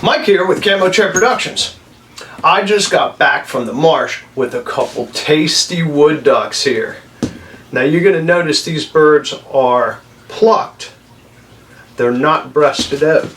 Mike here with Camo Chair Productions. I just got back from the marsh with a couple tasty wood ducks here. Now you're going to notice these birds are plucked. They're not breasted out.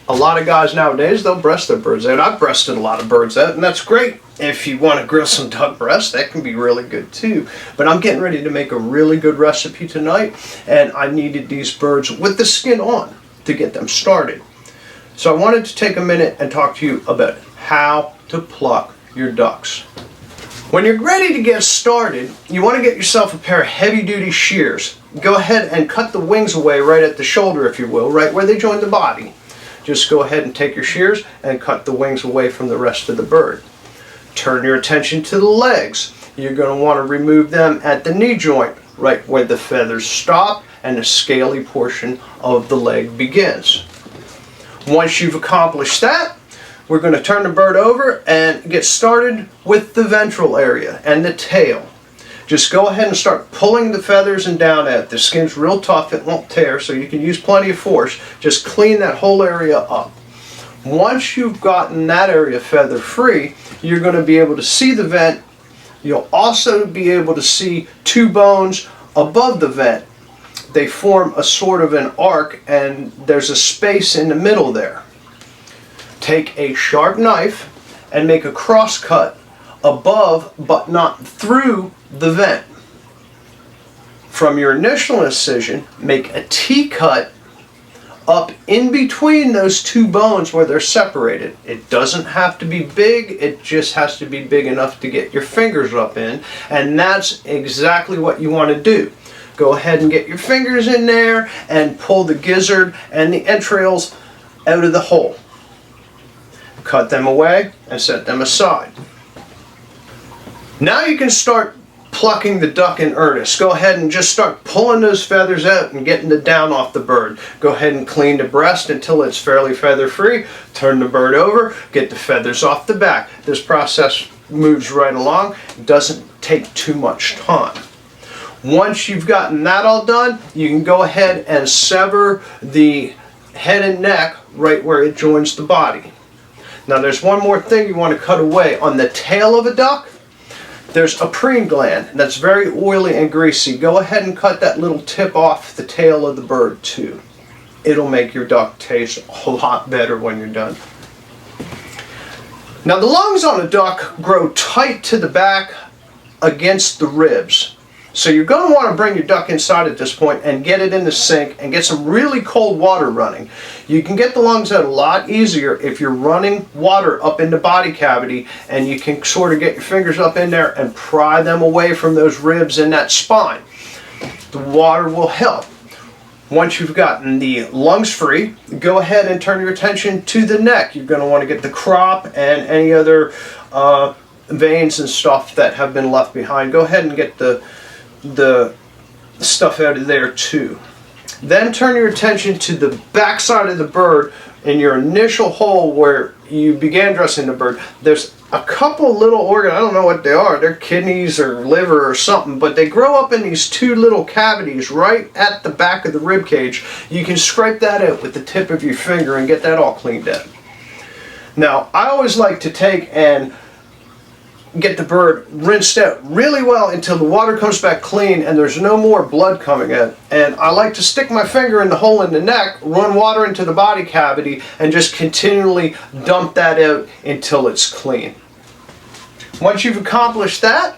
A lot of guys nowadays, they'll breast their birds out. I've breasted a lot of birds out, and that's great. If you want to grill some duck breast, that can be really good too. But I'm getting ready to make a really good recipe tonight, and I needed these birds with the skin on to get them started. So I wanted to take a minute and talk to you about how to pluck your ducks. When you're ready to get started, you want to get yourself a pair of heavy-duty shears. Go ahead and cut the wings away right at the shoulder, if you will, right where they join the body. Just go ahead and take your shears and cut the wings away from the rest of the bird. Turn your attention to the legs. You're going to want to remove them at the knee joint, right where the feathers stop and the scaly portion of the leg begins. Once you've accomplished that, we're going to turn the bird over and get started with the ventral area and the tail. Just go ahead and start pulling the feathers and down at it. The skin's real tough, it won't tear, so you can use plenty of force. Just clean that whole area up. Once you've gotten that area feather free, you're going to be able to see the vent. You'll also be able to see two bones above the vent. They form a sort of an arc, and there's a space in the middle there. Take a sharp knife and make a cross cut above but not through the vent. From your initial incision, make a T-cut up in between those two bones where they're separated. It doesn't have to be big, it just has to be big enough to get your fingers up in, and that's exactly what you want to do. Go ahead and get your fingers in there and pull the gizzard and the entrails out of the hole. Cut them away and set them aside. Now you can start plucking the duck in earnest. Go ahead and just start pulling those feathers out and getting the down off the bird. Go ahead and clean the breast until it's fairly feather free. Turn the bird over, get the feathers off the back. This process moves right along. It doesn't take too much time. Once you've gotten that all done, you can go ahead and sever the head and neck right where it joins the body. Now there's one more thing you want to cut away. On the tail of a duck, there's a preen gland that's very oily and greasy. Go ahead and cut that little tip off the tail of the bird too. It'll make your duck taste a lot better when you're done. Now the lungs on a duck grow tight to the back against the ribs. So you're going to want to bring your duck inside at this point and get it in the sink and get some really cold water running. You can get the lungs out a lot easier if you're running water up in the body cavity, and you can sort of get your fingers up in there and pry them away from those ribs and that spine. The water will help. Once you've gotten the lungs free, go ahead and turn your attention to the neck. You're going to want to get the crop and any other veins and stuff that have been left behind. Go ahead and get the stuff out of there too. Then turn your attention to the back side of the bird in your initial hole where you began dressing the bird. There's a couple little organs, I don't know what they are, they're kidneys or liver or something, but they grow up in these two little cavities right at the back of the rib cage. You can scrape that out with the tip of your finger and get that all cleaned up. Now I always like to take and get the bird rinsed out really well until the water comes back clean and there's no more blood coming out. And I like to stick my finger in the hole in the neck, run water into the body cavity, and just continually dump that out until it's clean. Once you've accomplished that,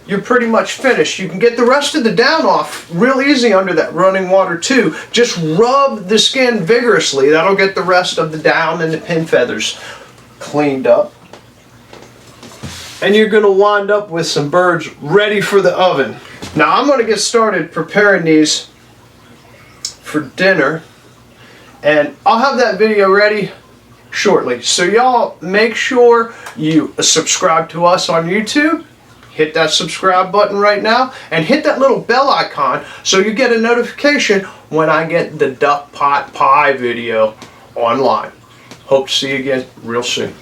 you're pretty much finished. You can get the rest of the down off real easy under that running water too. Just rub the skin vigorously. That'll get the rest of the down and the pin feathers cleaned up. And you're going to wind up with some birds ready for the oven. Now I'm going to get started preparing these for dinner, and I'll have that video ready shortly. So y'all make sure you subscribe to us on YouTube. Hit that subscribe button right now and hit that little bell icon so you get a notification when I get the duck pot pie video online. Hope to see you again real soon.